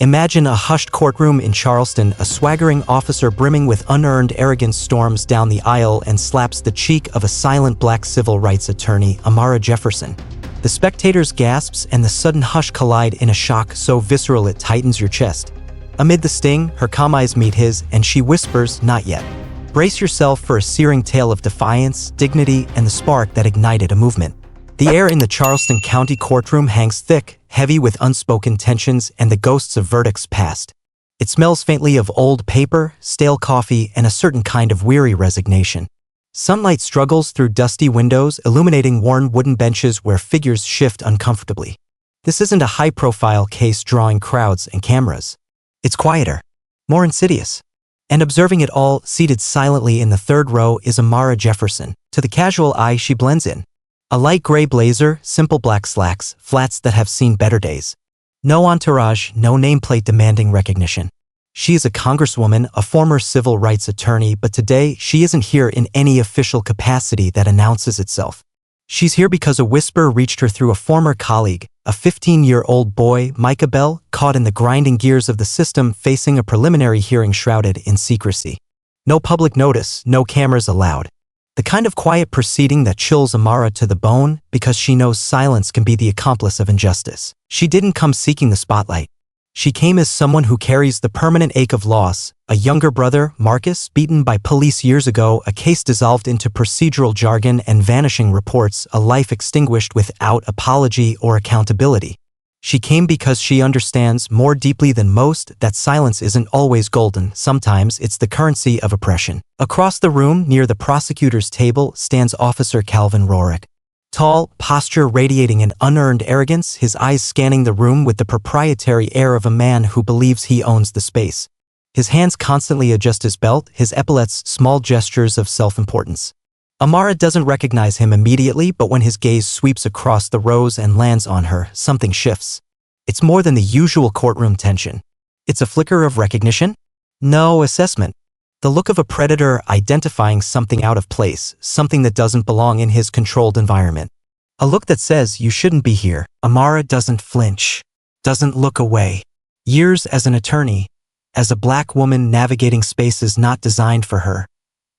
Imagine a hushed courtroom in Charleston, a swaggering officer brimming with unearned arrogance storms down the aisle and slaps the cheek of a silent black civil rights attorney, Amara Jefferson. The spectators gasps and the sudden hush collide in a shock so visceral it tightens your chest. Amid the sting, her calm eyes meet his and she whispers, "Not yet." Brace yourself for a searing tale of defiance, dignity, and the spark that ignited a movement. The air in the Charleston County courtroom hangs thick, heavy with unspoken tensions and the ghosts of verdicts past. It smells faintly of old paper, stale coffee, and a certain kind of weary resignation. Sunlight struggles through dusty windows, illuminating worn wooden benches where figures shift uncomfortably. This isn't a high-profile case drawing crowds and cameras. It's quieter, more insidious. And observing it all, seated silently in the third row, is Amara Jefferson. To the casual eye, she blends in. A light gray blazer, simple black slacks, flats that have seen better days. No entourage, no nameplate demanding recognition. She is a congresswoman, a former civil rights attorney, but today she isn't here in any official capacity that announces itself. She's here because a whisper reached her through a former colleague, a 15-year-old boy, Micah Bell, caught in the grinding gears of the system facing a preliminary hearing shrouded in secrecy. No public notice, no cameras allowed. The kind of quiet proceeding that chills Amara to the bone because she knows silence can be the accomplice of injustice. She didn't come seeking the spotlight. She came as someone who carries the permanent ache of loss, a younger brother, Marcus, beaten by police years ago, a case dissolved into procedural jargon and vanishing reports, a life extinguished without apology or accountability. She came because she understands more deeply than most that silence isn't always golden. Sometimes it's the currency of oppression. Across the room, near the prosecutor's table, stands Officer Rooric. Tall, posture radiating an unearned arrogance, his eyes scanning the room with the proprietary air of a man who believes he owns the space. His hands constantly adjust his belt, his epaulets small gestures of self-importance. Amara doesn't recognize him immediately, but when his gaze sweeps across the rows and lands on her, something shifts. It's more than the usual courtroom tension. It's a flicker of recognition? No, assessment. The look of a predator identifying something out of place, something that doesn't belong in his controlled environment. A look that says, "You shouldn't be here." Amara doesn't flinch, doesn't look away. Years as an attorney, as a black woman navigating spaces not designed for her,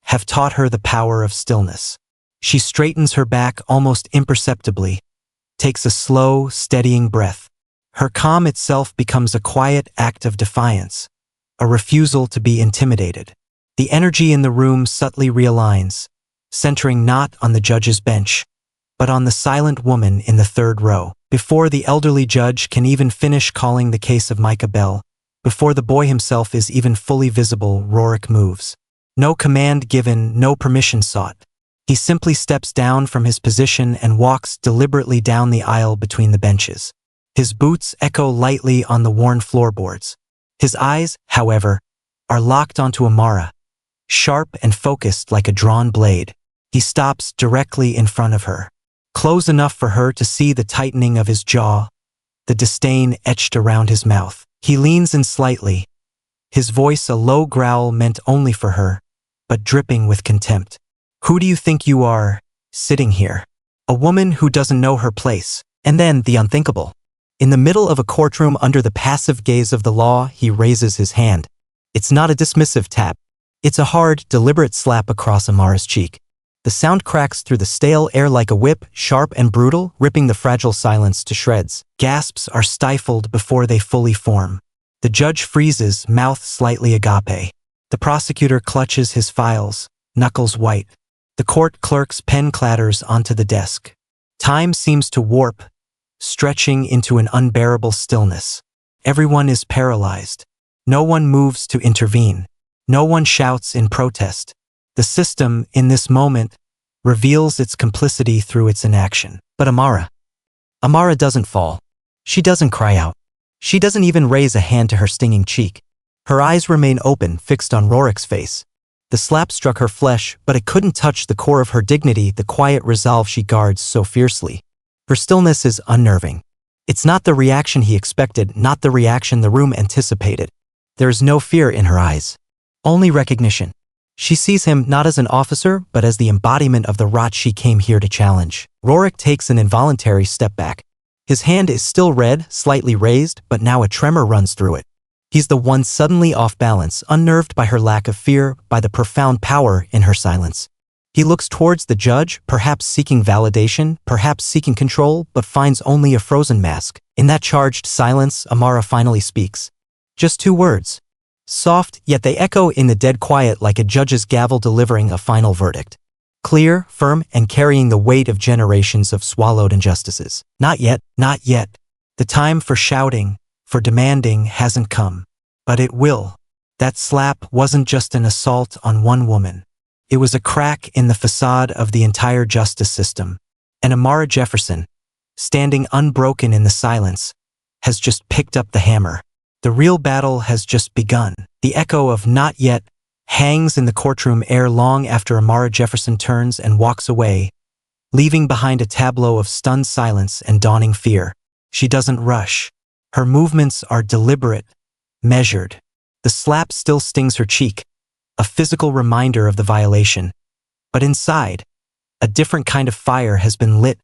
have taught her the power of stillness. She straightens her back almost imperceptibly, takes a slow, steadying breath. Her calm itself becomes a quiet act of defiance, a refusal to be intimidated. The energy in the room subtly realigns, centering not on the judge's bench, but on the silent woman in the third row. Before the elderly judge can even finish calling the case of Micah Bell, before the boy himself is even fully visible, Rooric moves. No command given, no permission sought. He simply steps down from his position and walks deliberately down the aisle between the benches. His boots echo lightly on the worn floorboards. His eyes, however, are locked onto Amara, sharp and focused like a drawn blade. He stops directly in front of her, close enough for her to see the tightening of his jaw, the disdain etched around his mouth. He leans in slightly, his voice a low growl meant only for her, but dripping with contempt. "Who do you think you are, sitting here? A woman who doesn't know her place." And then the unthinkable. In the middle of a courtroom under the passive gaze of the law, he raises his hand. It's not a dismissive tap. It's a hard, deliberate slap across Amara's cheek. The sound cracks through the stale air like a whip, sharp and brutal, ripping the fragile silence to shreds. Gasps are stifled before they fully form. The judge freezes, mouth slightly agape. The prosecutor clutches his files, knuckles white. The court clerk's pen clatters onto the desk. Time seems to warp, stretching into an unbearable stillness. Everyone is paralyzed. No one moves to intervene. No one shouts in protest. The system, in this moment, reveals its complicity through its inaction. But Amara doesn't fall. She doesn't cry out. She doesn't even raise a hand to her stinging cheek. Her eyes remain open, fixed on Rooric's face. The slap struck her flesh, but it couldn't touch the core of her dignity, the quiet resolve she guards so fiercely. Her stillness is unnerving. It's not the reaction he expected, not the reaction the room anticipated. There is no fear in her eyes, only recognition. She sees him not as an officer, but as the embodiment of the rot she came here to challenge. Rooric takes an involuntary step back. His hand is still red, slightly raised, but now a tremor runs through it. He's the one suddenly off balance, unnerved by her lack of fear, by the profound power in her silence. He looks towards the judge, perhaps seeking validation, perhaps seeking control, but finds only a frozen mask. In that charged silence, Amara finally speaks. Just 2 words. Soft, yet they echo in the dead quiet like a judge's gavel delivering a final verdict. Clear, firm, and carrying the weight of generations of swallowed injustices. Not yet, not yet. The time for shouting, for demanding hasn't come. But it will. That slap wasn't just an assault on one woman. It was a crack in the facade of the entire justice system. And Amara Jefferson, standing unbroken in the silence, has just picked up the hammer. The real battle has just begun. The echo of "not yet" hangs in the courtroom air long after Amara Jefferson turns and walks away, leaving behind a tableau of stunned silence and dawning fear. She doesn't rush. Her movements are deliberate, measured. The slap still stings her cheek, a physical reminder of the violation. But inside, a different kind of fire has been lit,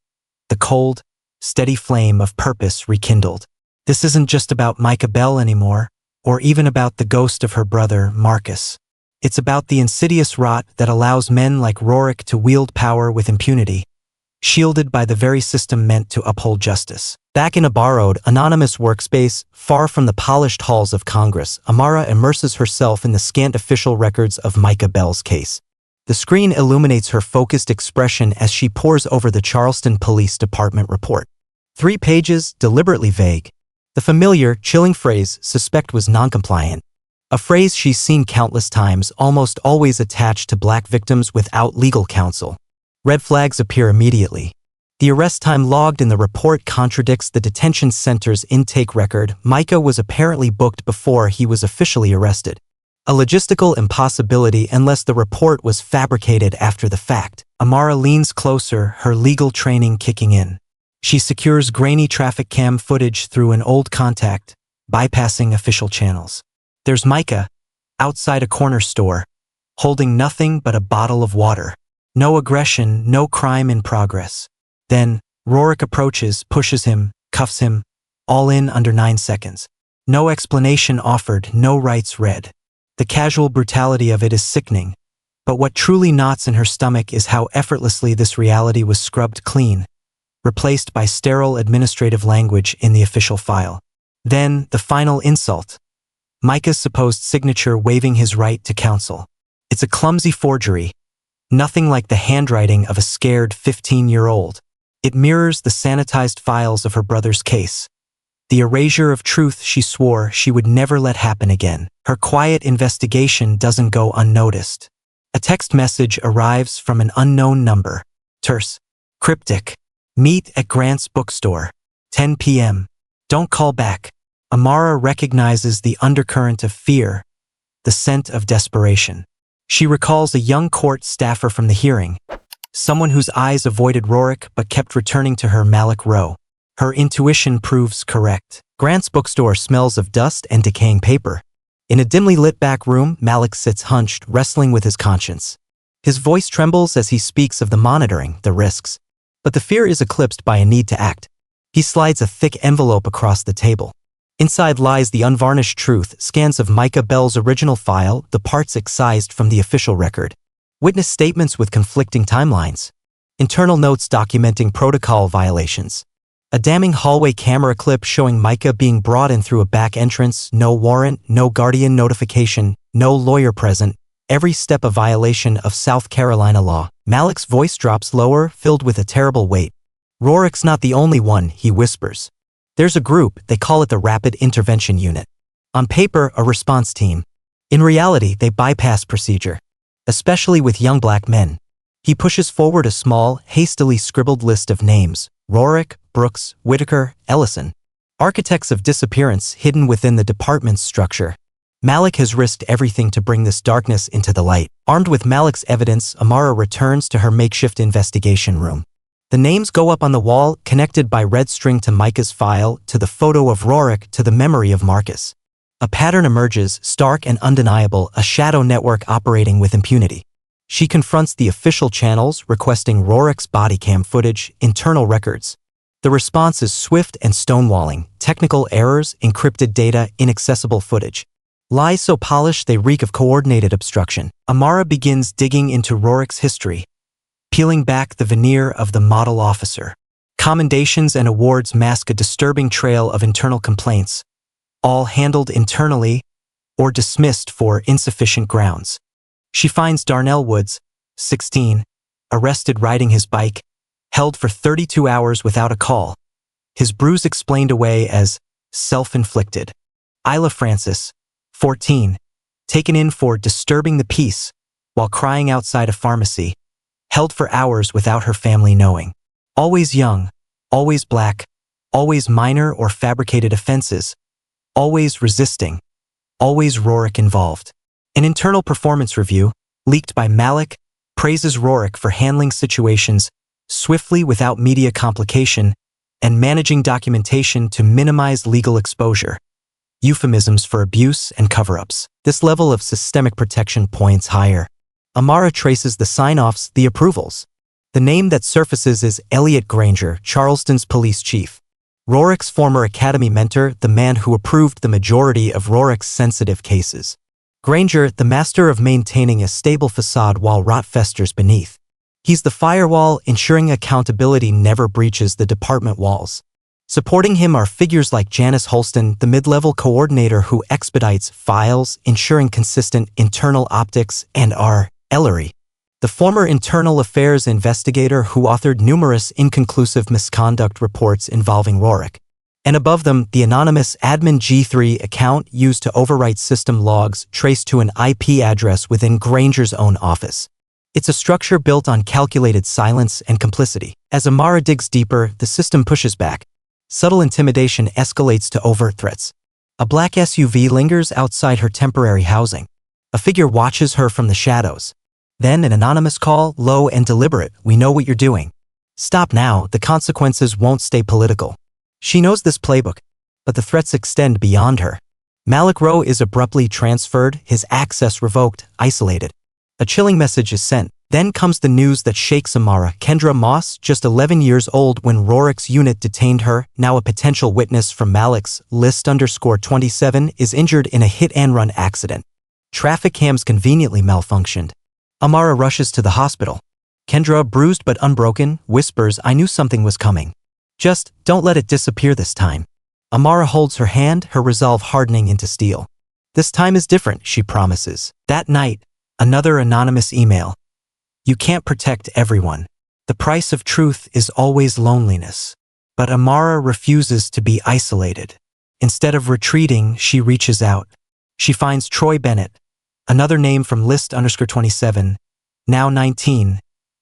the cold, steady flame of purpose rekindled. This isn't just about Micah Bell anymore, or even about the ghost of her brother, Marcus. It's about the insidious rot that allows men like Rooric to wield power with impunity, shielded by the very system meant to uphold justice. Back in a borrowed, anonymous workspace, far from the polished halls of Congress, Amara immerses herself in the scant official records of Micah Bell's case. The screen illuminates her focused expression as she pores over the Charleston Police Department report. 3 pages, deliberately vague. The familiar, chilling phrase, "suspect was noncompliant." A phrase she's seen countless times, almost always attached to black victims without legal counsel. Red flags appear immediately. The arrest time logged in the report contradicts the detention center's intake record. Micah was apparently booked before he was officially arrested. A logistical impossibility unless the report was fabricated after the fact. Amara leans closer, her legal training kicking in. She secures grainy traffic cam footage through an old contact, bypassing official channels. There's Micah, outside a corner store, holding nothing but a bottle of water. No aggression, no crime in progress. Then, Rooric approaches, pushes him, cuffs him, all in under 9 seconds. No explanation offered, no rights read. The casual brutality of it is sickening. But what truly knots in her stomach is how effortlessly this reality was scrubbed clean, replaced by sterile administrative language in the official file. Then, the final insult. Micah's supposed signature waiving his right to counsel. It's a clumsy forgery, nothing like the handwriting of a scared 15-year-old. It mirrors the sanitized files of her brother's case. The erasure of truth she swore she would never let happen again. Her quiet investigation doesn't go unnoticed. A text message arrives from an unknown number. Terse. Cryptic. Meet at Grant's bookstore. 10 p.m. Don't call back. Amara recognizes the undercurrent of fear, the scent of desperation. She recalls a young court staffer from the hearing, someone whose eyes avoided Rooric but kept returning to her Malik row. Her intuition proves correct. Grant's bookstore smells of dust and decaying paper. In a dimly lit back room, Malik sits hunched, wrestling with his conscience. His voice trembles as he speaks of the monitoring, the risks. But the fear is eclipsed by a need to act. He slides a thick envelope across the table. Inside lies the unvarnished truth, scans of Micah Bell's original file, the parts excised from the official record. Witness statements with conflicting timelines. Internal notes documenting protocol violations. A damning hallway camera clip showing Micah being brought in through a back entrance, no warrant, no guardian notification, no lawyer present, every step a violation of South Carolina law. Malik's voice drops lower, filled with a terrible weight. Rooric's not the only one, he whispers. There's a group, they call it the Rapid Intervention Unit. On paper, a response team. In reality, they bypass procedure. Especially with young black men. He pushes forward a small, hastily scribbled list of names. Rooric, Brooks, Whitaker, Ellison. Architects of disappearance hidden within the department's structure. Malik has risked everything to bring this darkness into the light. Armed with Malik's evidence, Amara returns to her makeshift investigation room. The names go up on the wall, connected by red string to Micah's file, to the photo of Rooric, to the memory of Marcus. A pattern emerges, stark and undeniable, a shadow network operating with impunity. She confronts the official channels, requesting Rooric's body cam footage, internal records. The response is swift and stonewalling, technical errors, encrypted data, inaccessible footage. Lies so polished they reek of coordinated obstruction. Amara begins digging into Rooric's history, peeling back the veneer of the model officer. Commendations and awards mask a disturbing trail of internal complaints, all handled internally or dismissed for insufficient grounds. She finds Darnell Woods, 16, arrested riding his bike, held for 32 hours without a call. His bruise explained away as self-inflicted. Isla Francis, 14, taken in for disturbing the peace while crying outside a pharmacy, held for hours without her family knowing. Always young, always black, always minor or fabricated offenses, always resisting, always Rooric involved. An internal performance review, leaked by Malik, praises Rooric for handling situations swiftly without media complication and managing documentation to minimize legal exposure. Euphemisms for abuse and cover-ups. This level of systemic protection points higher. Amara traces the sign-offs, the approvals. The name that surfaces is Elliot Granger, Charleston's police chief. Rooric's former academy mentor, the man who approved the majority of Rooric's sensitive cases. Granger, the master of maintaining a stable facade while rot festers beneath. He's the firewall, ensuring accountability never breaches the department walls. Supporting him are figures like Janice Holston, the mid-level coordinator who expedites files, ensuring consistent internal optics, and R. Ellery, the former internal affairs investigator who authored numerous inconclusive misconduct reports involving Rooric. And above them, the anonymous admin G3 account used to overwrite system logs traced to an IP address within Granger's own office. It's a structure built on calculated silence and complicity. As Amara digs deeper, the system pushes back. Subtle intimidation escalates to overt threats. A black SUV lingers outside her temporary housing. A figure watches her from the shadows. Then an anonymous call, low and deliberate, "We know what you're doing. Stop now, the consequences won't stay political." She knows this playbook, but the threats extend beyond her. Malik Rowe is abruptly transferred, his access revoked, isolated. A chilling message is sent. Then comes the news that shakes Amara. Kendra Moss, just 11 years old when Rooric's unit detained her, now a potential witness from Malik's list_27, is injured in a hit-and-run accident. Traffic cams conveniently malfunctioned. Amara rushes to the hospital. Kendra, bruised but unbroken, whispers, "I knew something was coming. Just don't let it disappear this time." Amara holds her hand, her resolve hardening into steel. "This time is different," she promises. That night, another anonymous email. "You can't protect everyone. The price of truth is always loneliness." But Amara refuses to be isolated. Instead of retreating, she reaches out. She finds Troy Bennett, another name from list_27, now 19,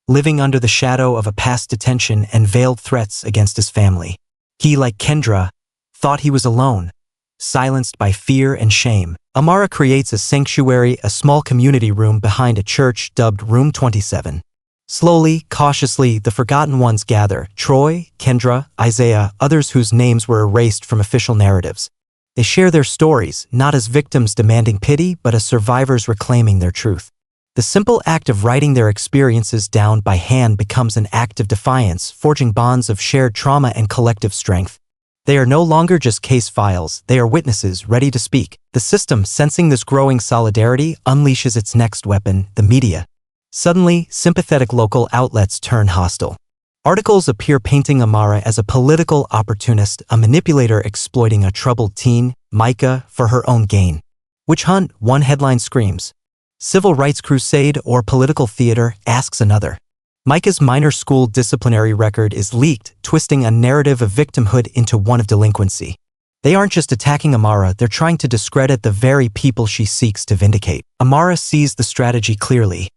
living under the shadow of a past detention and veiled threats against his family. He, like Kendra, thought he was alone, silenced by fear and shame. Amara creates a sanctuary, a small community room behind a church dubbed Room 27. Slowly, cautiously, the forgotten ones gather: Troy, Kendra, Isaiah, others whose names were erased from official narratives. They share their stories, not as victims demanding pity, but as survivors reclaiming their truth. The simple act of writing their experiences down by hand becomes an act of defiance, forging bonds of shared trauma and collective strength. They are no longer just case files, they are witnesses ready to speak. The system, sensing this growing solidarity, unleashes its next weapon, the media. Suddenly, sympathetic local outlets turn hostile. Articles appear painting Amara as a political opportunist, a manipulator exploiting a troubled teen, Micah, for her own gain. Witch hunt, one headline screams. Civil rights crusade or political theater, asks another. Micah's minor school disciplinary record is leaked, twisting a narrative of victimhood into one of delinquency. They aren't just attacking Amara, they're trying to discredit the very people she seeks to vindicate. Amara sees the strategy clearly.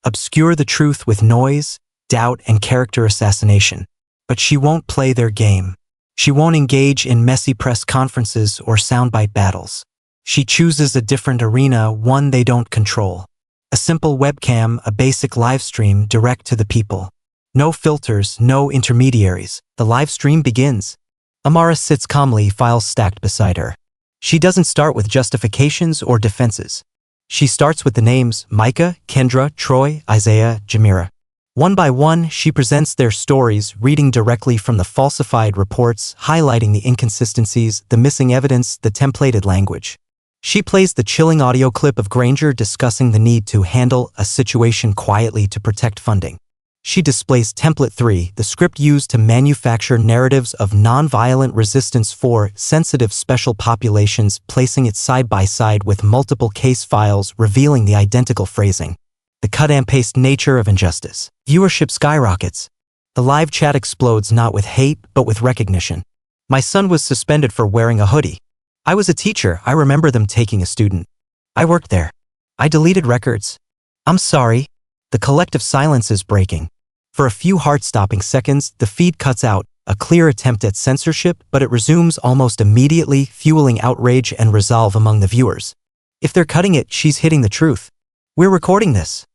Obscure the truth with noise, doubt, and character assassination. But she won't play their game. She won't engage in messy press conferences or soundbite battles. She chooses a different arena, one they don't control. A simple webcam, a basic live stream direct to the people. No filters, no intermediaries. The live stream begins. Amara sits calmly, files stacked beside her. She doesn't start with justifications or defenses. She starts with the names Micah, Kendra, Troy, Isaiah, Jamira. One by one, she presents their stories, reading directly from the falsified reports, highlighting the inconsistencies, the missing evidence, the templated language. She plays the chilling audio clip of Granger discussing the need to handle a situation quietly to protect funding. She displays Template 3, the script used to manufacture narratives of nonviolent resistance for sensitive special populations, placing it side by side with multiple case files revealing the identical phrasing. The cut-and-paste nature of injustice. Viewership skyrockets. The live chat explodes not with hate, but with recognition. My son was suspended for wearing a hoodie. I was a teacher, I remember them taking a student. I worked there. I deleted records. I'm sorry. The collective silence is breaking. For a few heart-stopping seconds, the feed cuts out, a clear attempt at censorship, but it resumes almost immediately, fueling outrage and resolve among the viewers. If they're cutting it, she's hitting the truth. We're recording this.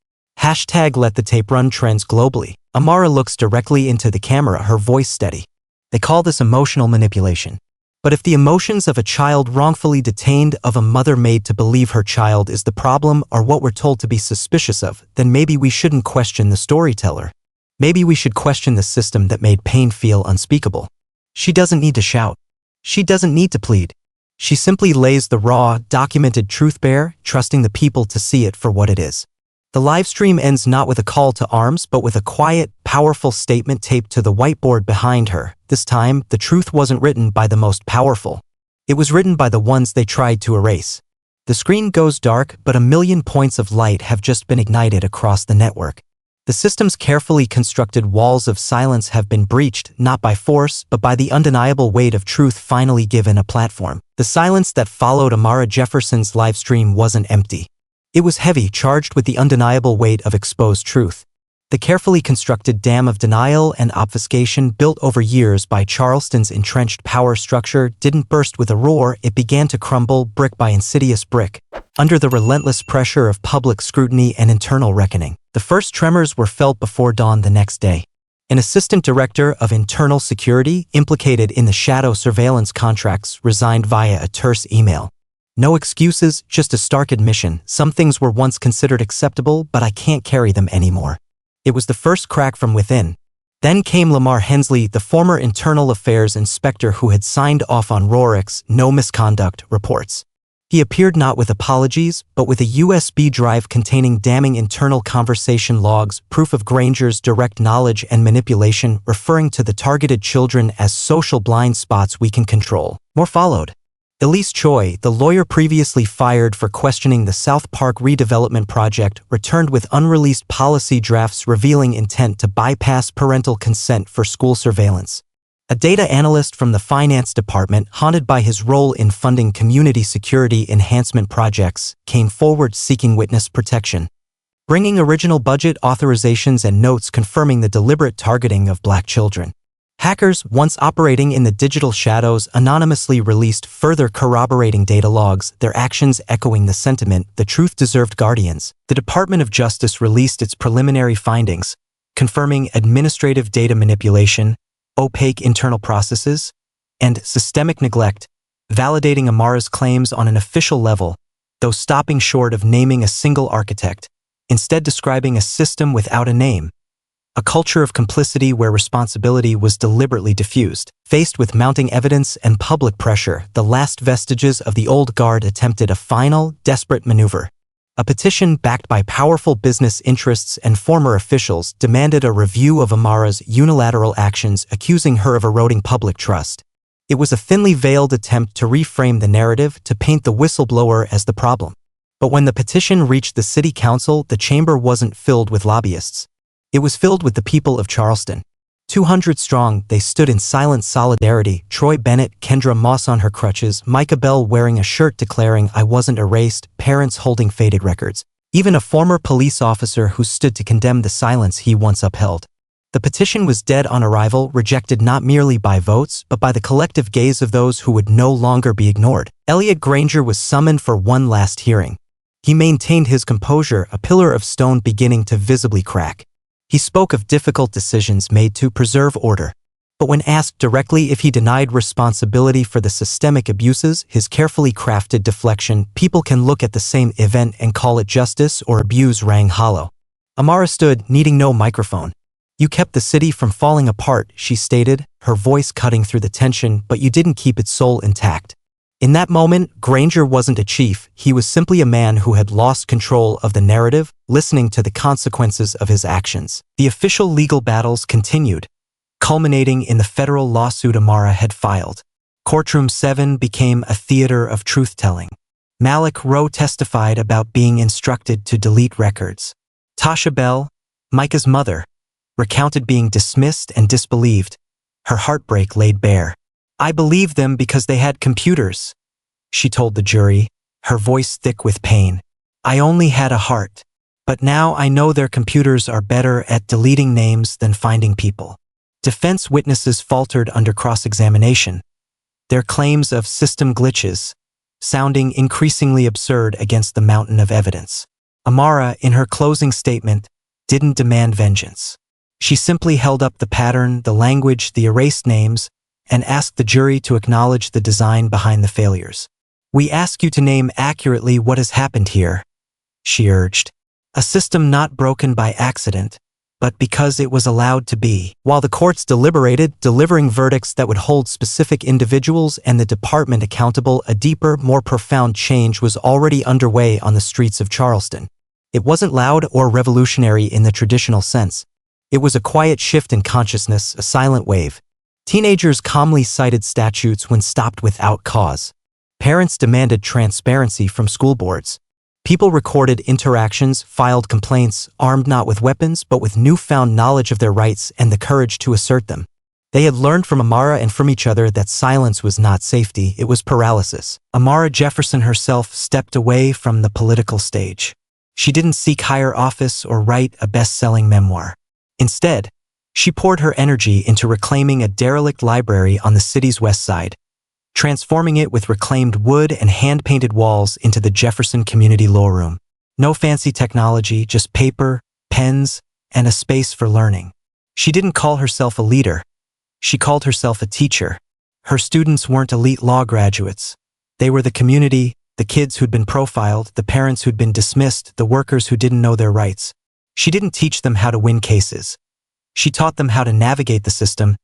Hashtag let the tape run trends globally. Amara looks directly into the camera, her voice steady. They call this emotional manipulation. But if the emotions of a child wrongfully detained, of a mother made to believe her child is the problem, or what we're told to be suspicious of, then maybe we shouldn't question the storyteller. Maybe we should question the system that made pain feel unspeakable. She doesn't need to shout. She doesn't need to plead. She simply lays the raw, documented truth bare, trusting the people to see it for what it is. The live stream ends not with a call to arms, but with a quiet, powerful statement taped to the whiteboard behind her. This time, the truth wasn't written by the most powerful. It was written by the ones they tried to erase. The screen goes dark, but a million points of light have just been ignited across the network. The system's carefully constructed walls of silence have been breached, not by force, but by the undeniable weight of truth finally given a platform. The silence that followed Amara Jefferson's live stream wasn't empty. It was heavy, charged with the undeniable weight of exposed truth. The carefully constructed dam of denial and obfuscation built over years by Charleston's entrenched power structure didn't burst with a roar, it began to crumble brick by insidious brick, under the relentless pressure of public scrutiny and internal reckoning. The first tremors were felt before dawn the next day. An assistant director of internal security, implicated in the shadow surveillance contracts, resigned via a terse email. No excuses, just a stark admission. Some things were once considered acceptable, but I can't carry them anymore. It was the first crack from within. Then came Lamar Hensley, the former internal affairs inspector who had signed off on Rooric's no misconduct reports. He appeared not with apologies, but with a USB drive containing damning internal conversation logs, proof of Granger's direct knowledge and manipulation, referring to the targeted children as social blind spots we can control. More followed. Elise Choi, the lawyer previously fired for questioning the South Park redevelopment project, returned with unreleased policy drafts revealing intent to bypass parental consent for school surveillance. A data analyst from the finance department, haunted by his role in funding community security enhancement projects, came forward seeking witness protection, bringing original budget authorizations and notes confirming the deliberate targeting of Black children. Hackers, once operating in the digital shadows, anonymously released further corroborating data logs, their actions echoing the sentiment the truth deserved guardians. The Department of Justice released its preliminary findings, confirming administrative data manipulation, opaque internal processes, and systemic neglect, validating Amara's claims on an official level, though stopping short of naming a single architect, instead describing a system without a name. A culture of complicity where responsibility was deliberately diffused. Faced with mounting evidence and public pressure, the last vestiges of the old guard attempted a final, desperate maneuver. A petition backed by powerful business interests and former officials demanded a review of Amara's unilateral actions, accusing her of eroding public trust. It was a thinly veiled attempt to reframe the narrative, to paint the whistleblower as the problem. But when the petition reached the city council, the chamber wasn't filled with lobbyists. It was filled with the people of Charleston. 200 strong, they stood in silent solidarity, Troy Bennett, Kendra Moss on her crutches, Micah Bell wearing a shirt declaring "I wasn't erased," parents holding faded records. Even a former police officer who stood to condemn the silence he once upheld. The petition was dead on arrival, rejected not merely by votes, but by the collective gaze of those who would no longer be ignored. Elliot Granger was summoned for one last hearing. He maintained his composure, a pillar of stone beginning to visibly crack. He spoke of difficult decisions made to preserve order. But when asked directly if he denied responsibility for the systemic abuses, his carefully crafted deflection, "People can look at the same event and call it justice or abuse," rang hollow. Amara stood, needing no microphone. "You kept the city from falling apart," she stated, her voice cutting through the tension, "but you didn't keep its soul intact." In that moment, Granger wasn't a chief, he was simply a man who had lost control of the narrative, listening to the consequences of his actions. The official legal battles continued, culminating in the federal lawsuit Amara had filed. Courtroom 7 became a theater of truth-telling. Malik testified about being instructed to delete records. Tasha Bell, Micah's mother, recounted being dismissed and disbelieved, her heartbreak laid bare. "I believed them because they had computers," she told the jury, her voice thick with pain. "I only had a heart. But now I know their computers are better at deleting names than finding people." Defense witnesses faltered under cross-examination, their claims of system glitches sounding increasingly absurd against the mountain of evidence. Amara, in her closing statement, didn't demand vengeance. She simply held up the pattern, the language, the erased names, and asked the jury to acknowledge the design behind the failures. "We ask you to name accurately what has happened here," she urged. "A system not broken by accident, but because it was allowed to be." While the courts deliberated, delivering verdicts that would hold specific individuals and the department accountable, a deeper, more profound change was already underway on the streets of Charleston. It wasn't loud or revolutionary in the traditional sense. It was a quiet shift in consciousness, a silent wave. Teenagers calmly cited statutes when stopped without cause. Parents demanded transparency from school boards. People recorded interactions, filed complaints, armed not with weapons but with newfound knowledge of their rights and the courage to assert them. They had learned from Amara and from each other that silence was not safety, it was paralysis. Amara Jefferson herself stepped away from the political stage. She didn't seek higher office or write a best-selling memoir. Instead, she poured her energy into reclaiming a derelict library on the city's west side, transforming it with reclaimed wood and hand-painted walls into the Jefferson Community Law Room. No fancy technology, just paper, pens, and a space for learning. She didn't call herself a leader. She called herself a teacher. Her students weren't elite law graduates. They were the community, the kids who'd been profiled, the parents who'd been dismissed, the workers who didn't know their rights. She didn't teach them how to win cases. She taught them how to navigate the system,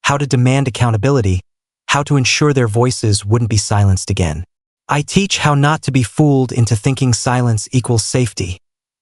how to demand accountability, how to ensure their voices wouldn't be silenced again. "I teach how not to be fooled into thinking silence equals safety,"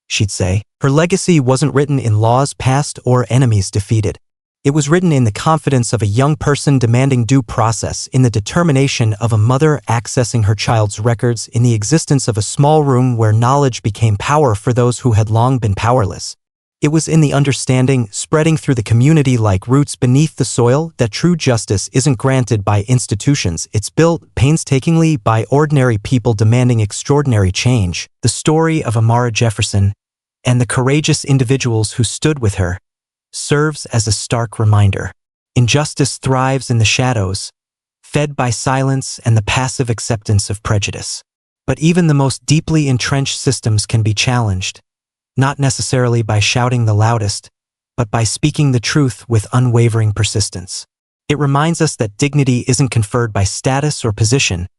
she'd say. Her legacy wasn't written in laws passed or enemies defeated. It was written in the confidence of a young person demanding due process, in the determination of a mother accessing her child's records, in the existence of a small room where knowledge became power for those who had long been powerless. It was in the understanding, spreading through the community like roots beneath the soil, that true justice isn't granted by institutions, it's built painstakingly by ordinary people demanding extraordinary change. The story of Amara Jefferson, and the courageous individuals who stood with her, serves as a stark reminder. Injustice thrives in the shadows, fed by silence and the passive acceptance of prejudice. But even the most deeply entrenched systems can be challenged, not necessarily by shouting the loudest, but by speaking the truth with unwavering persistence. It reminds us that dignity isn't conferred by status or position,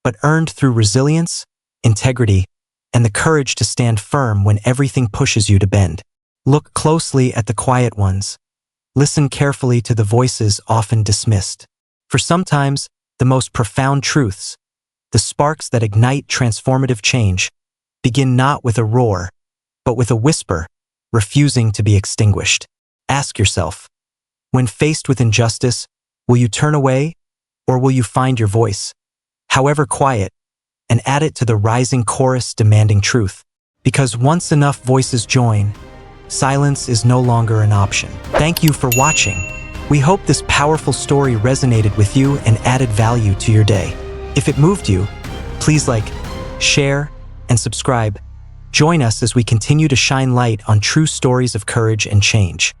but earned through resilience, integrity, and the courage to stand firm when everything pushes you to bend. Look closely at the quiet ones. Listen carefully to the voices often dismissed. For sometimes, the most profound truths, the sparks that ignite transformative change, begin not with a roar, but with a whisper, refusing to be extinguished. Ask yourself, when faced with injustice, will you turn away, or will you find your voice, however quiet, and add it to the rising chorus demanding truth? Because once enough voices join, silence is no longer an option. Thank you for watching. We hope this powerful story resonated with you and added value to your day. If it moved you, please like, share, and subscribe. Join us as we continue to shine light on true stories of courage and change.